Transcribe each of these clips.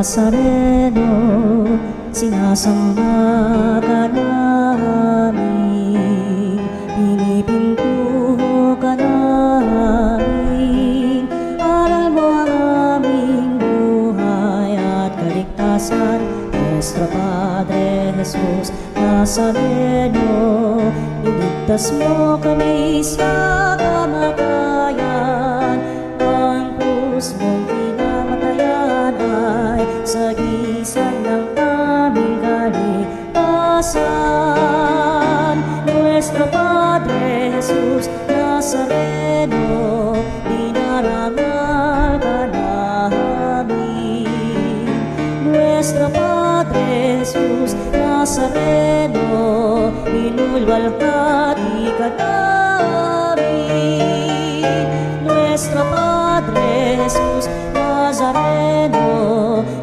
Nazareno, sinasamba ka namin, pinipintuho ka namin. Aral mo ang aming buhay at kaligtasan, Nuestro Padre Jesus Nazareno. Iligtas mo kami sa kamatayan, ang krus mong pinamatayan ay sagisag ng aming kaligtasan. Nuestro Padre Jesus Nazareno, dinarangal ka namin. Nuestro Padre Jesus Nazareno, inulwalhati ka namin. Nuestro Padre Jesus Nazareno,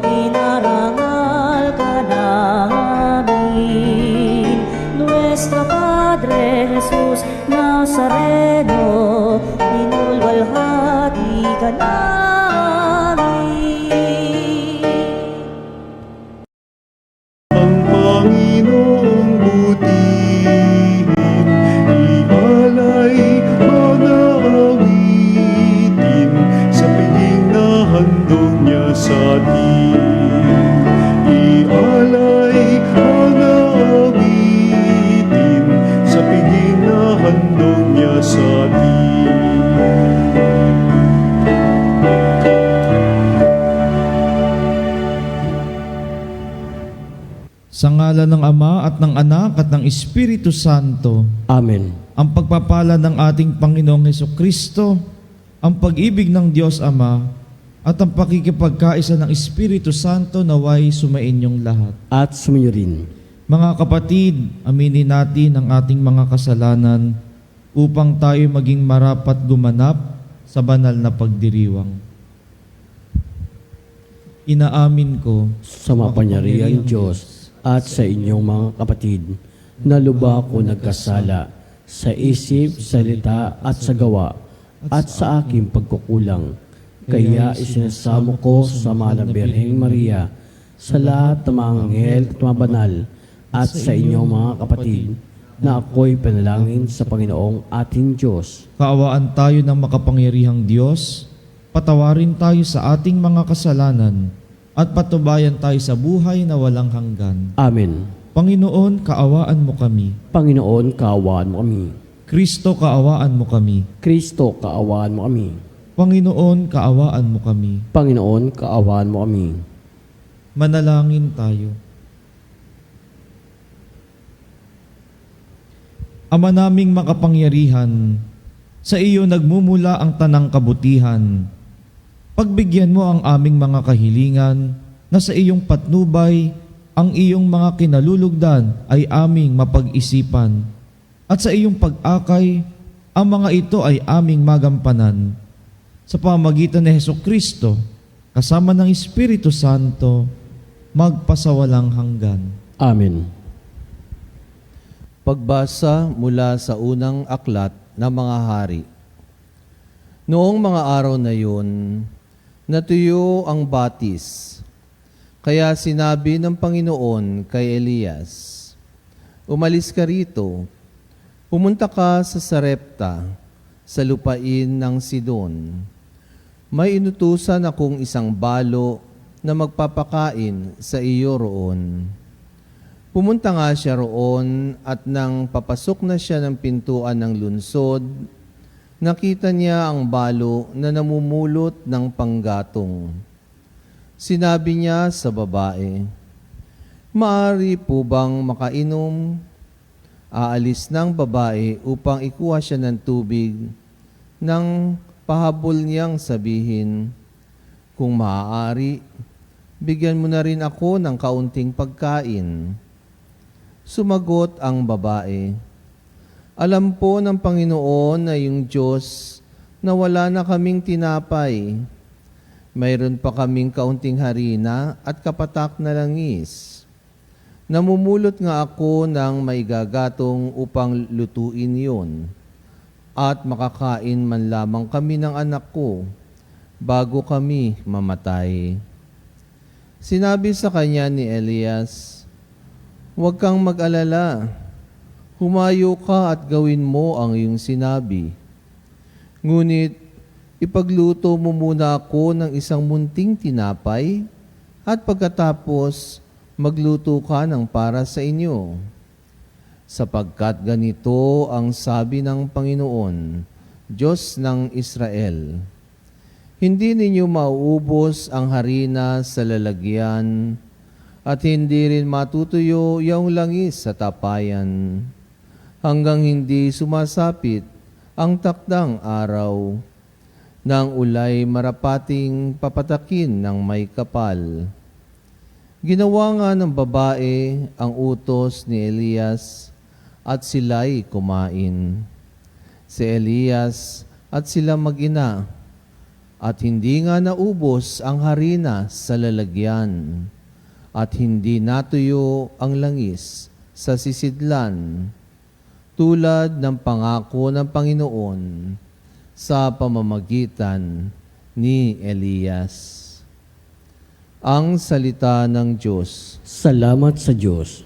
inarangal ka namin. Nuestro Padre Jesus Nazareno, inulwalhati ka namin. Ang Panginoong butihin, ialay mga awitin sa piging na handog niya sa atin. Ialay mga awitin sa piging na handog niya sa atin. Sa ngalan ng Ama at ng Anak at ng Espiritu Santo. Amen. Ang pagpapala ng ating Panginoong Hesukristo, ang pag-ibig ng Diyos Ama, at ang pakikipagkaisa ng Espiritu Santo naway sumainyong lahat. At sumainyo rin. Mga kapatid, aminin natin ang ating mga kasalanan upang tayo maging marapat gumanap sa banal na pagdiriwang. Inaamin ko Sa mapangyarihang Diyos at sa inyong mga kapatid, na lubha ko nagkasala sa isip, salita at sa gawa at sa aking pagkukulang. Kaya isinasamo ko sa Mahal na Birheng Maria, sa lahat ng mga anghel at mga banal, at sa inyong mga kapatid, na ako'y panalangin sa Panginoong ating Diyos. kaawaan tayo ng makapangyarihang Diyos, patawarin tayo sa ating mga kasalanan, at patubayan tayo sa buhay na walang hanggan. Amen. Panginoon, kaawaan mo kami. Panginoon, kaawaan mo kami. Kristo, kaawaan mo kami. Kristo, kaawaan mo kami. Panginoon, kaawaan mo kami. Panginoon, kaawaan mo kami. Manalangin tayo. Ama naming makapangyarihan, sa iyo nagmumula ang tanang kabutihan. Pagbigyan mo ang aming mga kahilingan, na sa iyong patnubay, ang iyong mga kinalulugdan ay aming mapag-isipan. At sa iyong pag-akay, ang mga ito ay aming magampanan. Sa pamagitan ni Hesukristo, kasama ng Espiritu Santo, magpasawalang hanggan. Amen. Pagbasa mula sa unang aklat ng mga hari. Noong mga araw na yun, natuyo ang batis. Kaya sinabi ng Panginoon kay Elias, "Umalis ka rito, pumunta ka sa Sarepta, sa lupain ng Sidon. May inutusan akong isang balo na magpapakain sa iyo roon." Pumunta nga siya roon at nang papasok na siya ng pintuan ng lunsod, nakita niya ang balo na namumulot ng panggatong. Sinabi niya sa babae, "Maaari po bang makainom?" Aalis ng babae upang ikuha siya ng tubig, nang pahabol niyang sabihin, "Kung maaari, bigyan mo na rin ako ng kaunting pagkain." Sumagot ang babae, "Alam po ng Panginoon na yung Diyos na wala na kaming tinapay. Mayroon pa kaming kaunting harina at kapatak na langis. Namumulot nga ako ng maigagatong upang lutuin yon, at makakain man lamang kami ng anak ko bago kami mamatay." Sinabi sa kanya ni Elias, "Huwag kang mag-alala. Humayo ka at gawin mo ang iyong sinabi. Ngunit ipagluto mo muna ako ng isang munting tinapay at pagkatapos magluto ka ng para sa inyo. Sapagkat ganito ang sabi ng Panginoon, Diyos ng Israel, hindi ninyo mauubos ang harina sa lalagyan at hindi rin matutuyo yung langis sa tapayan hanggang hindi sumasapit ang takdang araw nang ulay marapating papatakin ng may kapal. Ginawa nga ng babae ang utos ni Elias at sila'y kumain. Si Elias at sila mag-ina at hindi nga naubos ang harina sa lalagyan at hindi natuyo ang langis sa sisidlan tulad ng pangako ng Panginoon sa pamamagitan ni Elias. Ang salita ng Diyos. Salamat sa Diyos.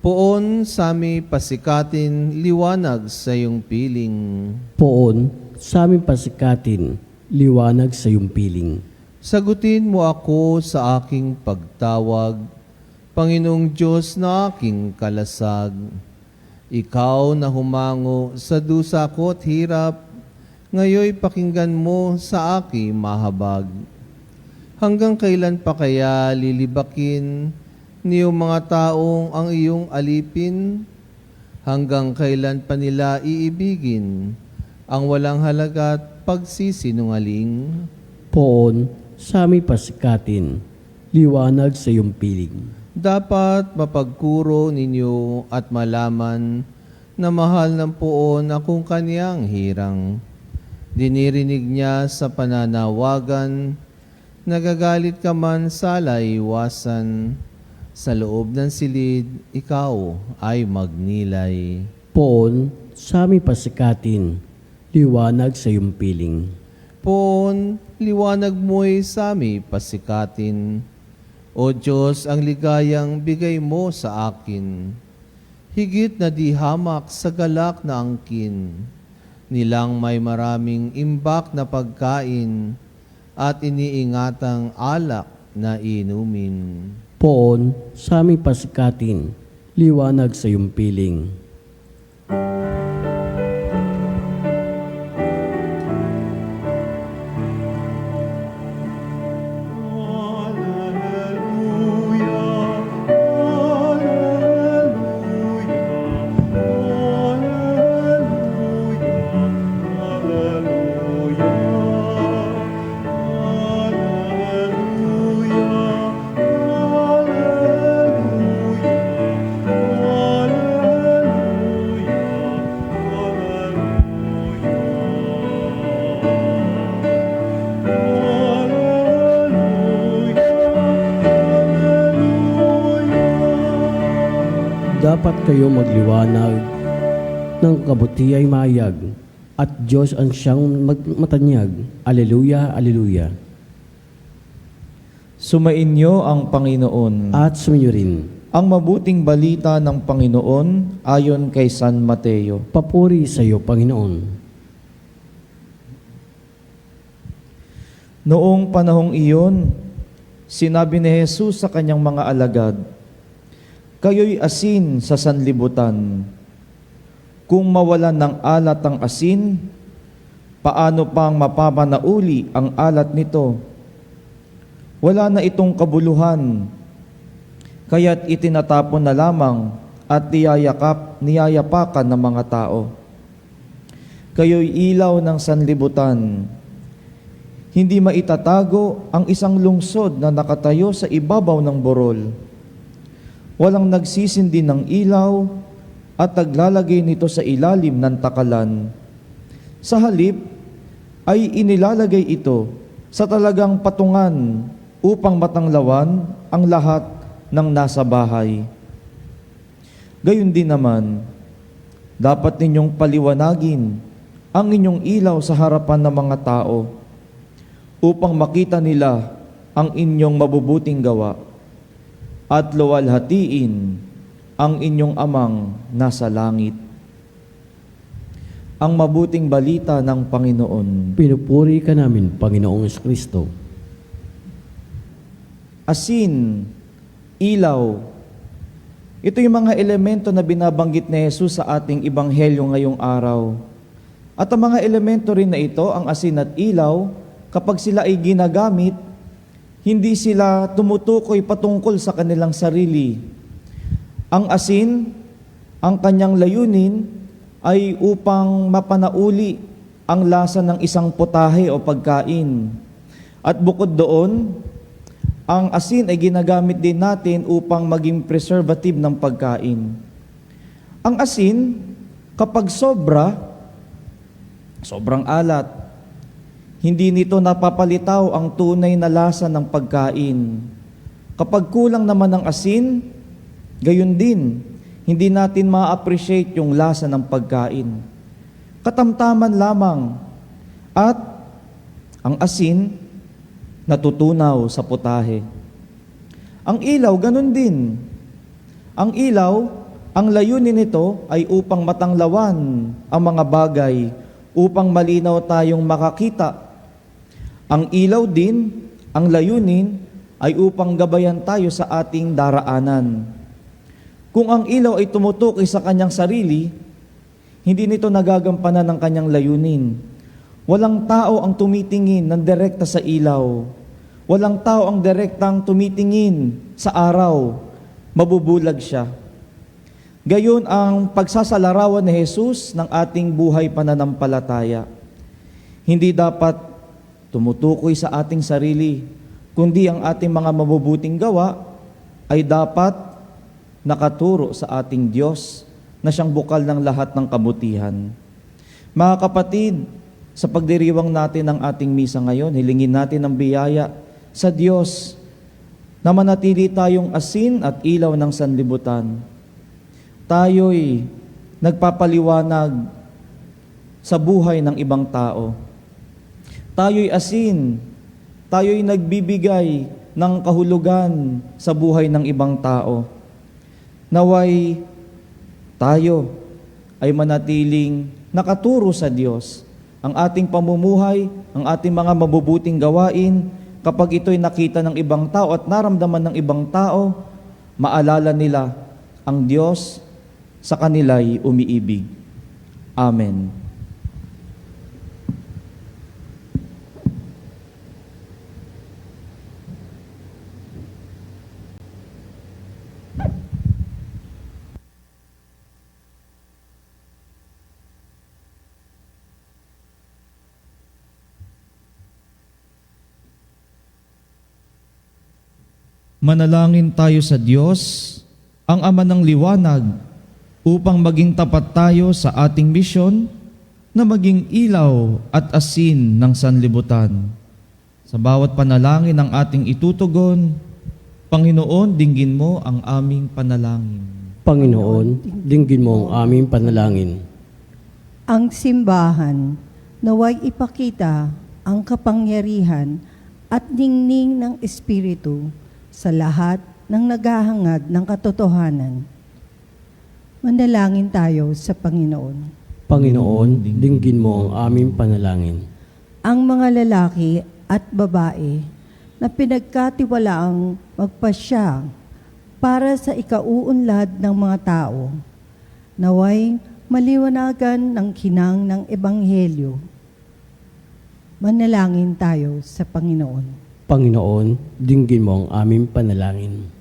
Poon sami pasikatin liwanag sa iyong piling. Poon, sa aming pasikatin, liwanag sa iyong piling. Sagutin mo ako sa aking pagtawag, Panginoong Diyos na aking kalasag. Ikaw na humango sa dusa ko't hirap, ngayoy pakinggan mo sa aking mahabag. Hanggang kailan pa kaya lilibakin niyong mga taong ang iyong alipin? Hanggang kailan pa nila iibigin ang walang halaga't pagsisinungaling? Poon, sa aming pasikatin, liwanag sa iyong piling. Dapat mapagkuro ninyo at malaman na mahal ng poon akong kaniyang hirang. Dinirinig niya sa pananawagan, nagagalit ka man sa laywasan. Sa loob ng silid, ikaw ay magnilay. Poon, sa aming pasikatin, liwanag sa iyong piling. Poon, liwanag mo'y sami pasikatin. O Diyos, ang ligayang bigay mo sa akin. Higit na di hamak sa galak na angkin. Nilang may maraming imbak na pagkain at iniingatang alak na inumin. Poon, sa aming pasikatin, liwanag sa iyong piling. Dapat kayo magliwanag ng kabuti ay mayag at Diyos ang siyang matanyag. Aleluya, aleluya. Sumainyo ang Panginoon. At suminyo rin. Ang mabuting balita ng Panginoon ayon kay San Mateo. Papuri sa iyo, Panginoon. Noong panahong iyon, sinabi ni Jesus sa kanyang mga alagad, "Kayo'y asin sa sanlibutan. Kung mawalan ng alat ang asin, paano pang mapapanauli ang alat nito? Wala na itong kabuluhan, kaya't itinatapon na lamang at niyayapakan ng mga tao. Kayo'y ilaw ng sanlibutan. Hindi maitatago ang isang lungsod na nakatayo sa ibabaw ng burol. Walang nagsisindi ng ilaw at naglalagay nito sa ilalim ng takalan. Sa halip ay inilalagay ito sa talagang patungan upang matanglawan ang lahat ng nasa bahay. Gayon din naman, dapat ninyong paliwanagin ang inyong ilaw sa harapan ng mga tao upang makita nila ang inyong mabubuting gawa at luwalhatiin ang inyong amang nasa langit. Ang mabuting balita ng Panginoon. Pinupuri ka namin, Panginoong Kristo. Asin, ilaw. Ito yung mga elemento na binabanggit ni Jesus sa ating ebanghelyo ngayong araw. At ang mga elemento rin na ito, ang asin at ilaw, kapag sila ay ginagamit, hindi sila tumutukoy patungkol sa kanilang sarili. Ang asin, ang kanyang layunin ay upang mapanauli ang lasa ng isang putahe o pagkain. At bukod doon, ang asin ay ginagamit din natin upang maging preservative ng pagkain. Ang asin, kapag sobrang alat, hindi nito napapalitaw ang tunay na lasa ng pagkain. Kapag kulang naman ng asin, gayon din, hindi natin ma-appreciate yung lasa ng pagkain. Katamtaman lamang. At ang asin, natutunaw sa putahe. Ang ilaw, ganun din. Ang ilaw, ang layunin nito ay upang matanglawan ang mga bagay, upang malinaw tayong makakita. Ang ilaw din, ang layunin, ay upang gabayan tayo sa ating daraanan. Kung ang ilaw ay tumutukoy sa kanyang sarili, hindi nito nagagampanan ng kanyang layunin. Walang tao ang tumitingin ng direkta sa ilaw. Walang tao ang direktang tumitingin sa araw. Mabubulag siya. Gayon ang pagsasalarawan ni Jesus ng ating buhay pananampalataya. Hindi dapat tumutukoy sa ating sarili, kundi ang ating mga mabubuting gawa ay dapat nakaturo sa ating Diyos na siyang bukal ng lahat ng kabutihan. Mga kapatid, sa pagdiriwang natin ng ating misa ngayon, hilingin natin ang biyaya sa Diyos na manatili tayong asin at ilaw ng sanlibutan. Tayo'y nagpapaliwanag sa buhay ng ibang tao. Tayo'y asin, tayo'y nagbibigay ng kahulugan sa buhay ng ibang tao. Naway tayo ay manatiling nakaturo sa Diyos. Ang ating pamumuhay, ang ating mga mabubuting gawain, kapag ito'y nakita ng ibang tao at naramdaman ng ibang tao, maalala nila ang Diyos sa kanila'y umiibig. Amen. Manalangin tayo sa Diyos, ang Ama ng Liwanag, upang maging tapat tayo sa ating misyon na maging ilaw at asin ng sanlibutan. Sa bawat panalangin ng ating itutugon, Panginoon, dinggin mo ang aming panalangin. Panginoon, dinggin mo ang aming panalangin. Ang simbahan naway ipakita ang kapangyarihan at ningning ng Espiritu sa lahat ng naghahangad ng katotohanan. Manalangin tayo sa Panginoon. Panginoon, dinggin mo ang aming panalangin. Ang mga lalaki at babae na pinagkatiwalaang magpasya para sa ikauunlad ng mga tao, naway maliwanagan ng kinang ng Ebanghelyo. Manalangin tayo sa Panginoon. Panginoon, dinggin mo ang aming panalangin.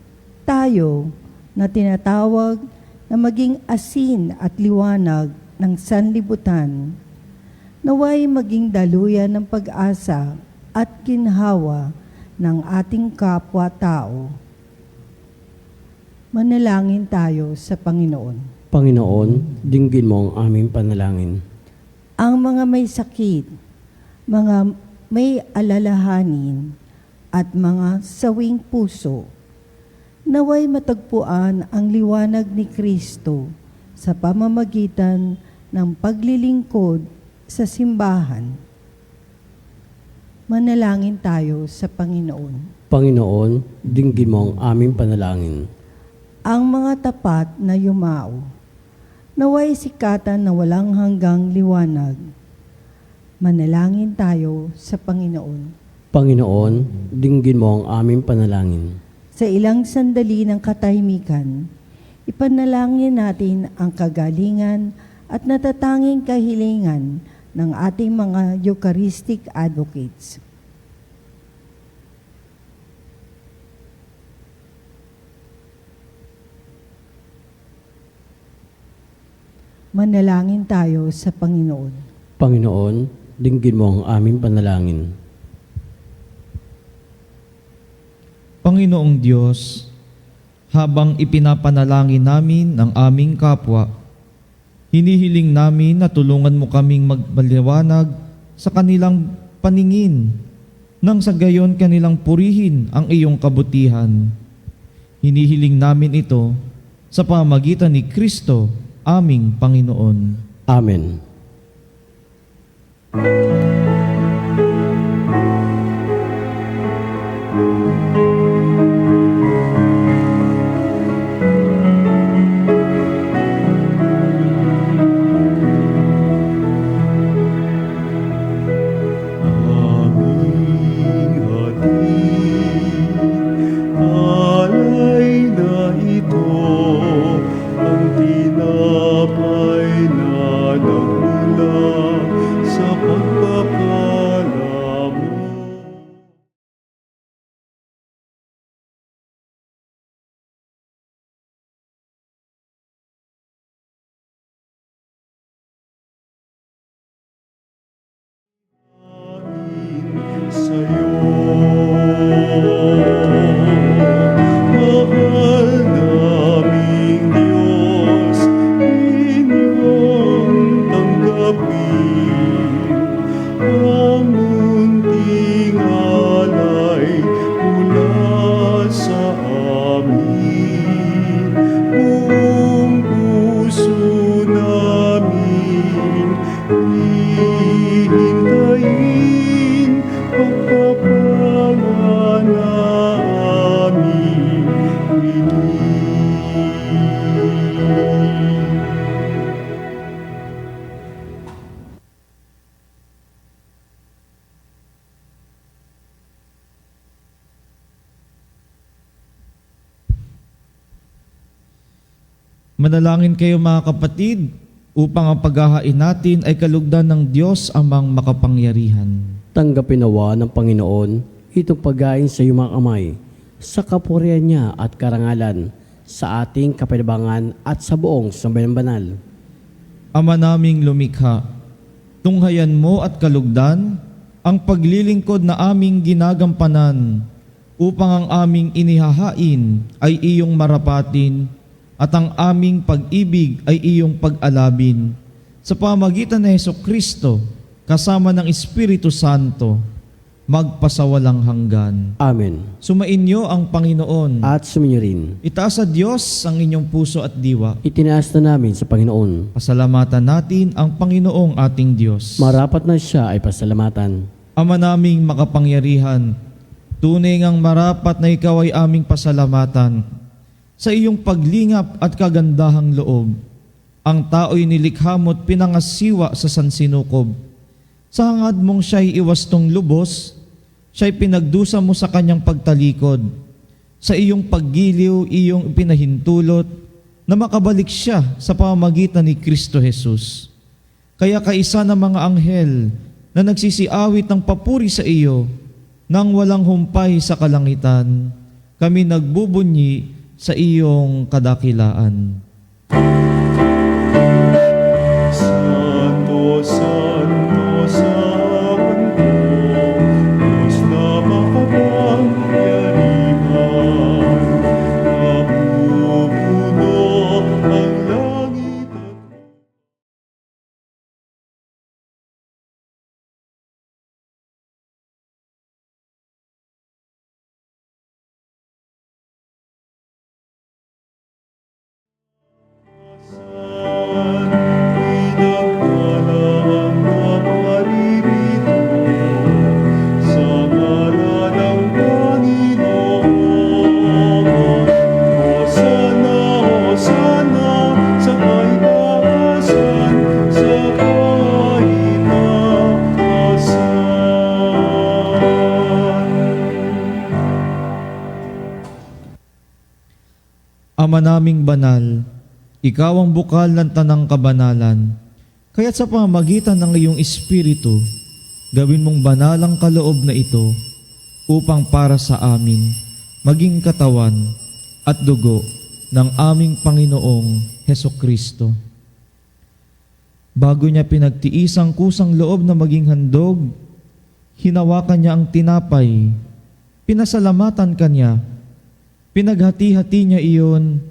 Tayo na tinatawag na maging asin at liwanag ng sanlibutan, naway maging daluyan ng pag-asa at ginhawa ng ating kapwa-tao. Manalangin tayo sa Panginoon. Panginoon, dinggin mo ang aming panalangin. Ang mga may sakit, mga may alalahanin, at mga sawing puso, naway matagpuan ang liwanag ni Kristo sa pamamagitan ng paglilingkod sa simbahan. Manalangin tayo sa Panginoon. Panginoon, dinggin mo ang aming panalangin. Ang mga tapat na yumao, naway sikatan na walang hanggang liwanag. Manalangin tayo sa Panginoon. Panginoon, dinggin mo ang aming panalangin. Sa ilang sandali ng katahimikan, ipanalangin natin ang kagalingan at natatanging kahilingan ng ating mga Eucharistic advocates. Manalangin tayo sa Panginoon. Panginoon, dinggin mo ang aming panalangin. Panginoong Diyos, habang ipinapanalangin namin ang aming kapwa, hinihiling namin na tulungan mo kaming magbaliwanag sa kanilang paningin, nang sa gayon kanilang purihin ang iyong kabutihan. Hinihiling namin ito sa pamagitan ni Kristo, aming Panginoon. Amen. Aming hatid, alay na ito, ang tinapay na nagmula sa pagpapala mo. Sa'yo, mahal naming Diyos, inyong tanggapin ang munting alay mula sa amin. Buong puso namin hihintayin pagpapala na aming hiling. Manalangin kayo mga kapatid, upang ang paghahain natin ay kalugdan ng Diyos amang makapangyarihan. Tanggapin nawa ng Panginoon itong pagkain sa iyong mga kamay, sa kapurihan niya at karangalan, sa ating kapinabangan at sa buong sambayan banal. Ama naming lumikha, tunghayan mo at kalugdan ang paglilingkod na aming ginagampanan upang ang aming inihahain ay iyong marapatin at ang aming pag-ibig ay iyong pag-alabin sa pamagitan ni Hesukristo kasama ng Espiritu Santo magpasawalang hanggan. Amen. Sumainyo ang Panginoon. At suminyo rin. Itaas sa Diyos ang inyong puso at diwa. Itinaas na namin sa Panginoon. Pasalamatan natin ang Panginoong ating Diyos. Marapat na siya ay pasalamatan. Ama naming makapangyarihan, tunay ngang marapat na ikaw ay aming pasalamatan sa iyong paglingap at kagandahang loob. Ang tao'y nilikha mo't pinangasiwa sa sansinukob. Sa hangad mong siya'y iwastong lubos, siya'y pinagdusa mo sa kanyang pagtalikod. Sa iyong paggiliw, iyong pinahintulot na makabalik siya sa pamamagitan ni Kristo Jesus. Kaya kaisa ng mga anghel na nagsisiawit ng papuri sa iyo, nang walang humpay sa kalangitan, kami nagbubunyi sa iyong kadakilaan. Santo, Santo, Santo, Diyos na makapangyarihan, napupuno ang langit at naming banal, ikaw ang bukal ng tanang kabanalan. Kaya't sa pamamagitan ng iyong Espiritu, gawin mong banal ang kaloob na ito upang para sa amin maging katawan at dugo ng aming Panginoong Hesukristo. Bago niya pinagtiis ang kusang loob na maging handog, hinawakan niya ang tinapay, pinasalamatan kanya, pinaghati-hati niya iyon,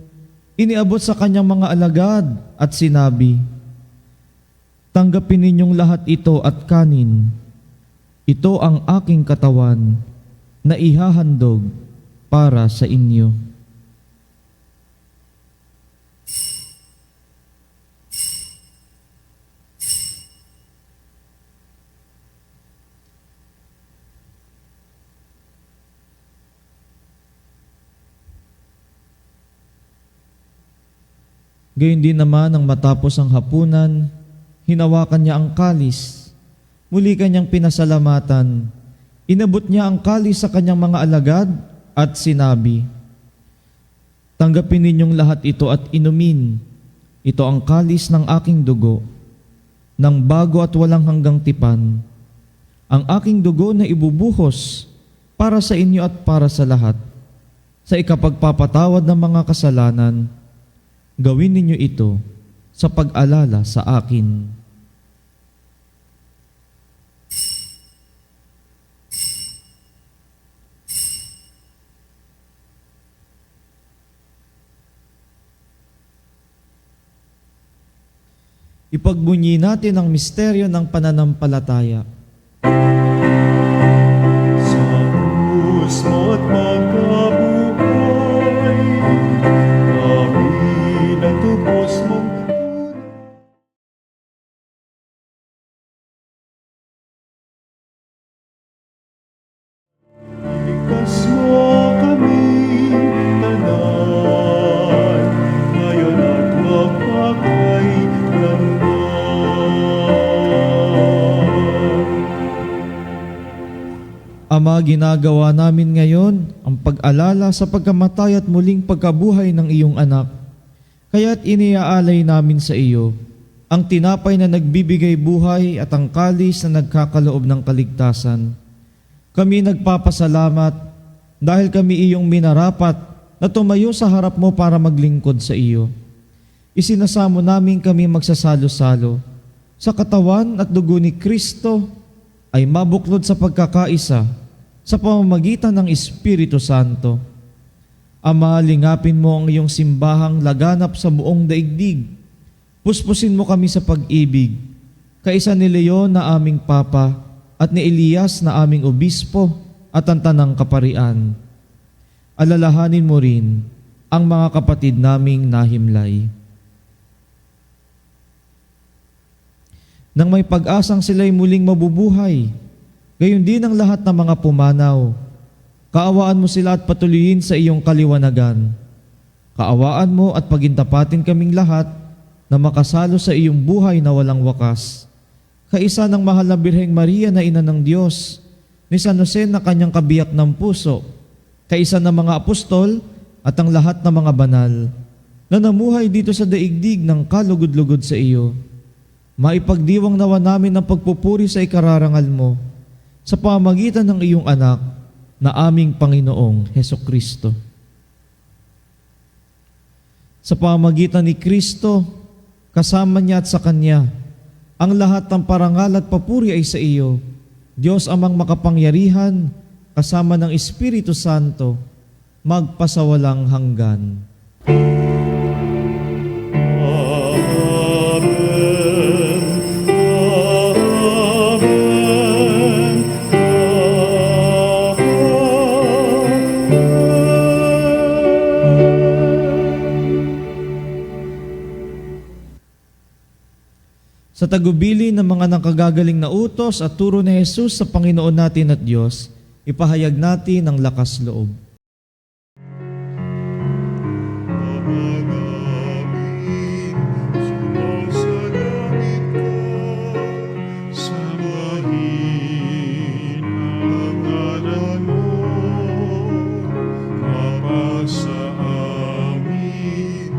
iniabot sa kanyang mga alagad at sinabi, "Tanggapin ninyong lahat ito at kanin. Ito ang aking katawan na ihahandog para sa inyo." Gayon din naman nang matapos ang hapunan, hinawakan niya ang kalis, muli kanyang pinasalamatan, inabot niya ang kalis sa kanyang mga alagad at sinabi, "Tanggapin ninyong lahat ito at inumin. Ito ang kalis ng aking dugo, ng bago at walang hanggang tipan. Ang aking dugo na ibubuhos para sa inyo at para sa lahat, sa ikapagpapatawad ng mga kasalanan. Gawin ninyo ito sa pag-alala sa akin." Ipagbunyi natin ang misteryo ng pananampalataya. Sa krus mo't magkabuhay, kami natubos mong iligtas mo kaming tanan, ngayon at magpakailanman. Ama, ginagawa namin ngayon ang pag-alala sa pagkamatay at muling pagkabuhay ng iyong anak. Kaya't iniaalay namin sa iyo ang tinapay na nagbibigay buhay at ang kalis na nagkakaloob ng kaligtasan. Kami nagpapasalamat dahil kami iyong minarapat na tumayo sa harap mo para maglingkod sa iyo. Isinasamo namin kami magsasalo-salo sa katawan at dugo ni Kristo ay mabuklod sa pagkakaisa sa pamamagitan ng Espiritu Santo. Ama, lingapin mo ang iyong simbahang laganap sa buong daigdig. Puspusin mo kami sa pag-ibig, kaisa ni Leon na aming Papa at ni Elias na aming Obispo at ang Tanang Kaparian. Alalahanin mo rin ang mga kapatid naming nahimlay. Nang may pag-asang sila'y muling mabubuhay, gayon din ang lahat ng mga pumanaw. Kaawaan mo sila at patuloyin sa iyong kaliwanagan. Kaawaan mo at pagintapatin kaming lahat na makasalo sa iyong buhay na walang wakas. Kaisa ng mahal na Birheng Maria na Ina ng Diyos, ni San Jose na kanyang kabiyak ng puso, kaisa ng mga apostol at ang lahat ng mga banal na namuhay dito sa daigdig ng kalugod-lugod sa iyo. Maipagdiwang nawa namin ang pagpupuri sa ikararangal mo sa pamamagitan ng iyong anak na aming Panginoong Hesukristo. Sa pamamagitan ni Kristo, kasama niya at sa Kanya, ang lahat ng parangal at papuri ay sa iyo, Diyos amang makapangyarihan, kasama ng Espiritu Santo, magpasawalang hanggan. Sa tagubili ng mga nakagagaling na utos at turo ni Jesus sa Panginoon natin at Diyos, ipahayag natin ang lakas loob. Amagamin, sumasalangit ka, sambahin ang ngalan mo, mapasa amin,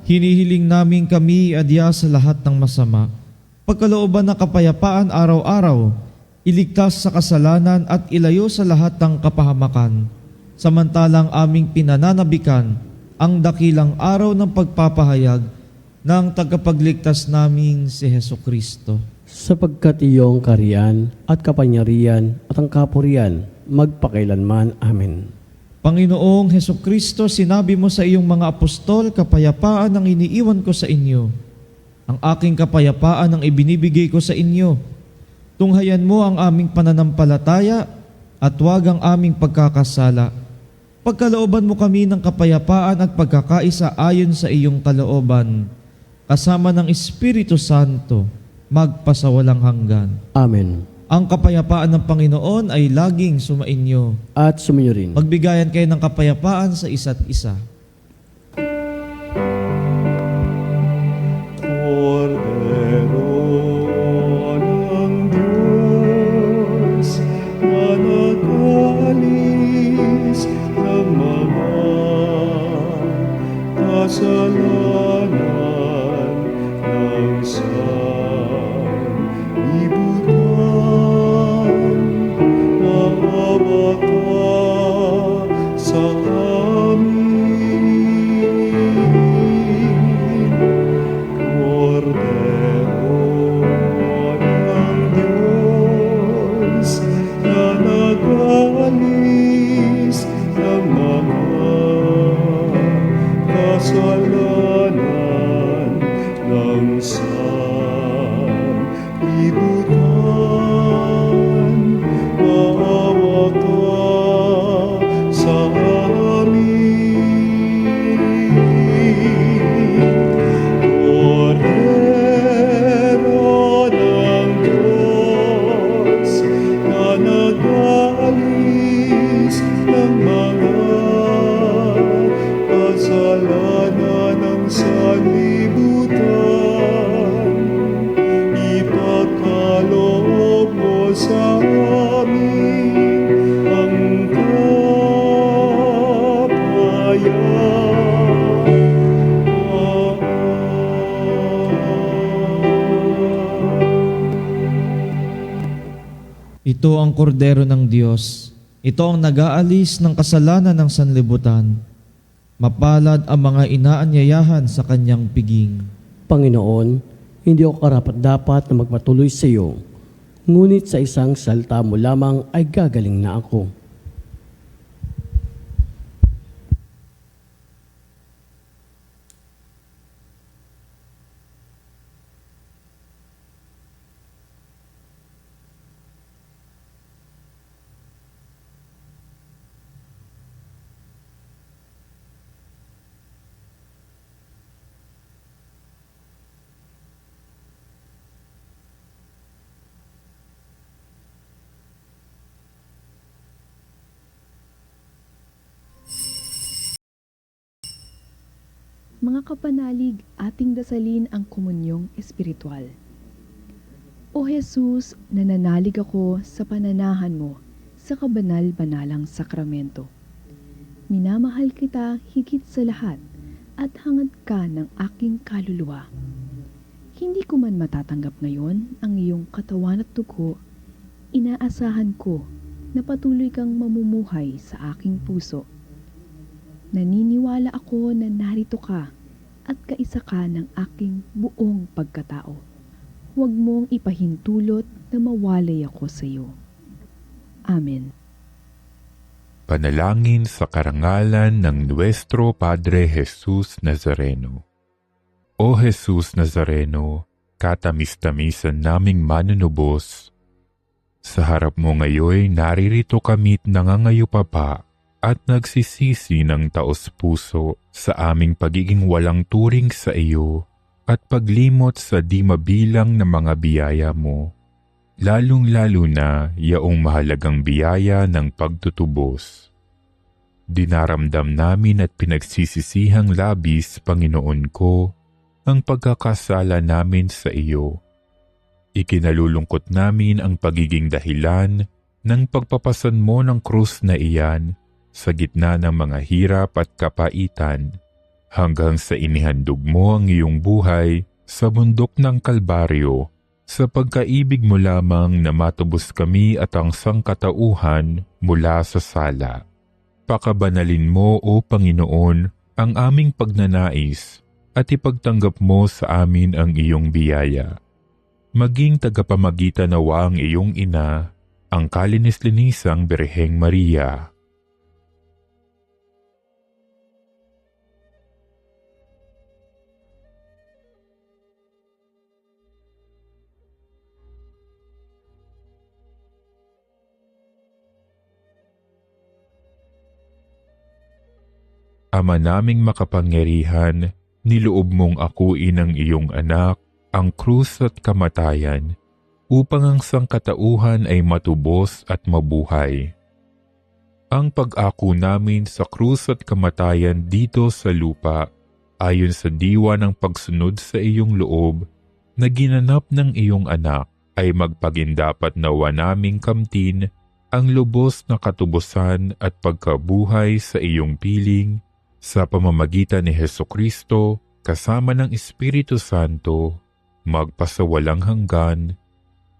Hinihiling namin kami adya sa lahat ng masama. Pagkalooban ng kapayapaan araw-araw, iligtas sa kasalanan at ilayo sa lahat ng kapahamakan. Samantalang aming pinananabikan ang dakilang araw ng pagpapahayag ng tagapagligtas naming si Hesukristo. Sapagkat iyong kariyan at kapangyarihan at ang kapurihan magpakailanman. Amen. Panginoong Hesukristo, sinabi mo sa iyong mga apostol, kapayapaan ang iniiwan ko sa inyo. Ang aking kapayapaan ang ibinibigay ko sa inyo. Tunghayan mo ang aming pananampalataya at huwag ang aming pagkakasala. Pagkalooban mo kami ng kapayapaan at pagkakaisa ayon sa iyong kalooban, kasama ng Espiritu Santo, magpasawalang hanggan. Amen. Ang kapayapaan ng Panginoon ay laging sumainyo. At sumainyo rin. Magbigayan kayo ng kapayapaan sa isa't isa. Cordero ng Diyos, na nag-alis ng mga kasalanan ng sanlibutan, naawa ka sa amin. Cordero ng Diyos, na nag-alis ng mga kasalanan ng sanlibutan, maawa ka sa amin. Cordero ng Diyos, na nag-alis ng mga kasalanan ng sanlibutan, ipagkaloob mo sa amin ang Ito ang kordero ng Diyos. Ito ang nag-aalis ng kasalanan ng sanlibutan. Mapalad ang mga inaanyayahan sa kanyang piging. Panginoon, hindi ako karapat-dapat na magpatuloy sa iyo, ngunit sa isang salita mo lamang ay gagaling na ako. Mga kapanalig, ating dasalin ang komunyong espiritual. O Jesus, nananalig ako sa pananahan mo sa kabanal-banalang sakramento. Minamahal kita higit sa lahat at hangad ka ng aking kaluluwa. Hindi ko man matatanggap ngayon ang iyong katawan at dugo, inaasahan ko na patuloy kang mamumuhay sa aking puso. Naniniwala ako na narito ka at kaisa ka ng aking buong pagkatao. Huwag mong ipahintulot na mawalay ako sa iyo. Amen. Panalangin sa karangalan ng Nuestro Padre Jesus Nazareno. O Jesus Nazareno, katamis-tamisan naming manunubos, sa harap mo ngayon naririto kami't nangangayupapa at nagsisisi ng taos-puso sa aming pagiging walang turing sa iyo at paglimot sa di mabilang na mga biyaya mo, lalong-lalo na yaong mahalagang biyaya ng pagtutubos. Dinaramdam namin at pinagsisisihang labis, Panginoon ko, ang pagkakasala namin sa iyo. Ikinalulungkot namin ang pagiging dahilan ng pagpapasan mo ng krus na iyan sa gitna ng mga hirap at kapaitan, hanggang sa inihandog mo ang iyong buhay sa bundok ng Kalbaryo, sa pagkaibig mo lamang na matubos kami at ang sangkatauhan mula sa sala. Pakabanalin mo, O Panginoon, ang aming pagnanais at ipagtanggap mo sa amin ang iyong biyaya. Maging tagapamagitan nawa ang iyong ina, ang kalinis-linisang Birheng Maria. Ama naming makapangyarihan, niloob mong akuin ang iyong anak, ang krus at kamatayan, upang ang sangkatauhan ay matubos at mabuhay. Ang pag-ako namin sa krus at kamatayan dito sa lupa, ayon sa diwa ng pagsunod sa iyong loob, na ginanap ng iyong anak, ay magpagindapat nawa naming kamtin ang lubos na katubusan at pagkabuhay sa iyong piling, sa pamamagitan ni Hesukristo, kasama ng Espiritu Santo, magpasawalang hanggan.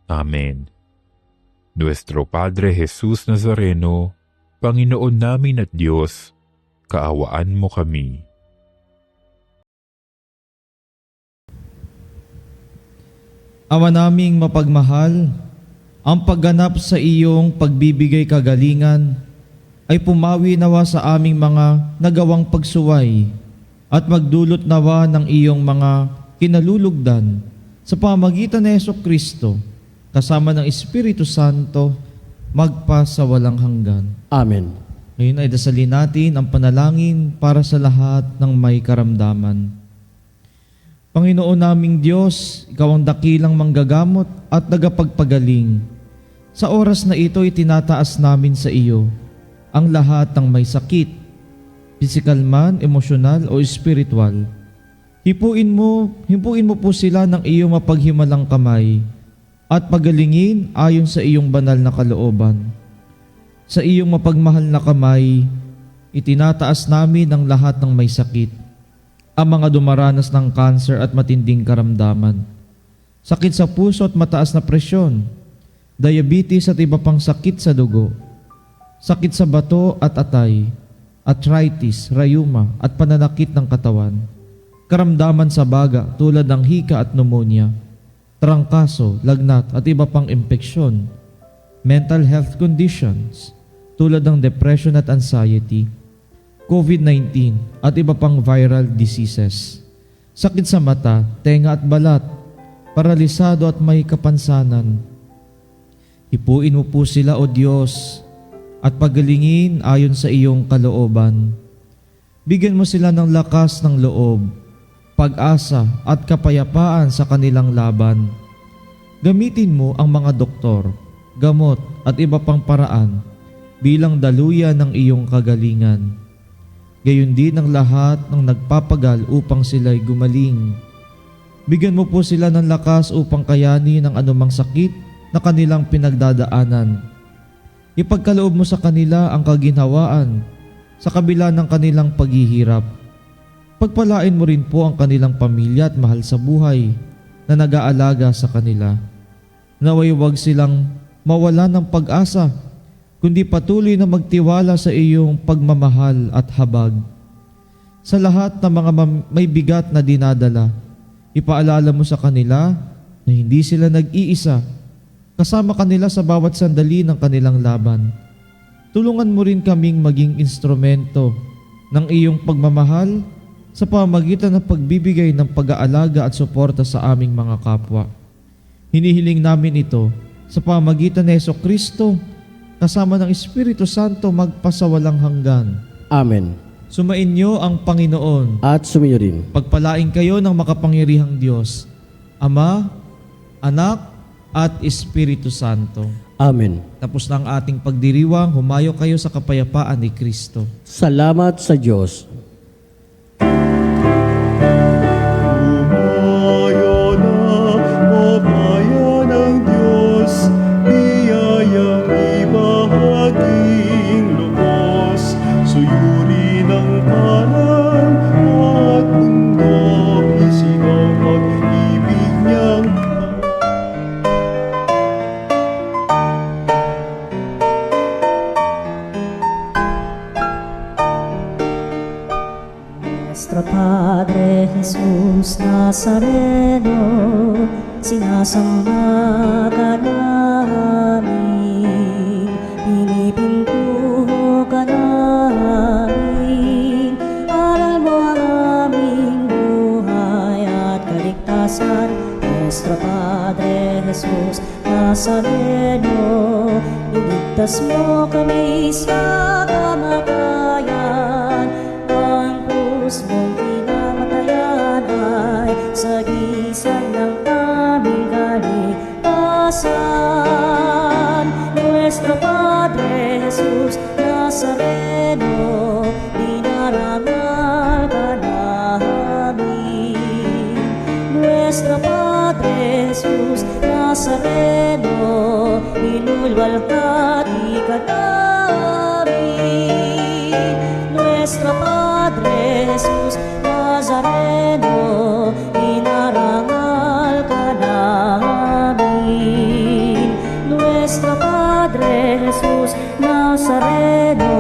Amen. Nuestro Padre Jesus Nazareno, Panginoon namin at Diyos, kaawaan mo kami. Ama naming mapagmahal, ang pagganap sa iyong pagbibigay kagalingan ay pumawi nawa sa aming mga nagawang pagsuway at magdulot nawa ng iyong mga kinalulugdan sa pamagitan ni Hesukristo kasama ng Espiritu Santo magpa sa walang hanggan. Amen. Ngayon ay dasalin natin ang panalangin para sa lahat ng may karamdaman. Panginoon naming Diyos, Ikaw ang dakilang manggagamot at nagapagpagaling. Sa oras na ito, itinataas namin sa iyo ang lahat ng may sakit, pisikal man, emosyonal o espiritual. Hipuin mo po sila ng iyong mapaghimalang kamay at pagalingin ayon sa iyong banal na kalooban. Sa iyong mapagmahal na kamay, itinataas namin ang lahat ng may sakit, ang mga dumaranas ng kanser at matinding karamdaman, sakit sa puso at mataas na presyon, diabetes at iba pang sakit sa dugo, sakit sa bato at atay, arthritis, rayuma at pananakit ng katawan, karamdaman sa baga tulad ng hika at pneumonia, trangkaso, lagnat at iba pang impeksyon, mental health conditions tulad ng depression at anxiety, COVID-19 at iba pang viral diseases, sakit sa mata, tenga at balat, paralisado at may kapansanan. Hipuin mo po sila, O Diyos, at pagalingin ayon sa iyong kalooban. Bigyan mo sila ng lakas ng loob, pag-asa at kapayapaan sa kanilang laban. Gamitin mo ang mga doktor, gamot at iba pang paraan bilang daluyan ng iyong kagalingan. Gayon din ang lahat ng nagpapagal upang sila'y gumaling. Bigyan mo po sila ng lakas upang kayanin ang anumang sakit na kanilang pinagdadaanan. Ipagkaloob mo sa kanila ang kaginhawaan sa kabila ng kanilang paghihirap. Pagpalain mo rin po ang kanilang pamilya at mahal sa buhay na nag-aalaga sa kanila. Naway huwag silang mawala ng pag-asa, kundi patuloy na magtiwala sa iyong pagmamahal at habag. Sa lahat ng mga may bigat na dinadala, ipaalala mo sa kanila na hindi sila nag-iisa, kasama kanila sa bawat sandali ng kanilang laban. Tulungan mo rin kaming maging instrumento ng iyong pagmamahal sa pamamagitan ng pagbibigay ng pag-aalaga at suporta sa aming mga kapwa. Hinihiling namin ito sa pamamagitan ni Hesukristo kasama ng Espiritu Santo magpasawalang hanggan. Amen. Sumainyo ang Panginoon. At sumainyo rin. Pagpalain kayo ng makapangyarihang Diyos, Ama, Anak, at Espiritu Santo. Amen. Tapos na ang ating pagdiriwang, humayo kayo sa kapayapaan ni Kristo. Salamat sa Diyos. Umayo na, o bayan ng Diyos, biyayang ibahaging lubos, suyuri ng parang Padre Jesus Nazareno, sinasamba ka namin, pinipintuho ka namin, aral mo ang aming buhay at kaligtasan. Nuestro Padre Jesus Nazareno, iligtas mo kami sa kamatayan. Ang krus mong pinamatayan ay sagisag ng aming kaligtasan. Nuestro Padre Jesus Nazareno, dinarangal ka namin. Nuestro Padre Jesus Nazareno, inulwalhati ka namin. Nuestro Padre Jesus Nazareno, inarangal ka namin. Nuestro Padre Jesus Nazareno,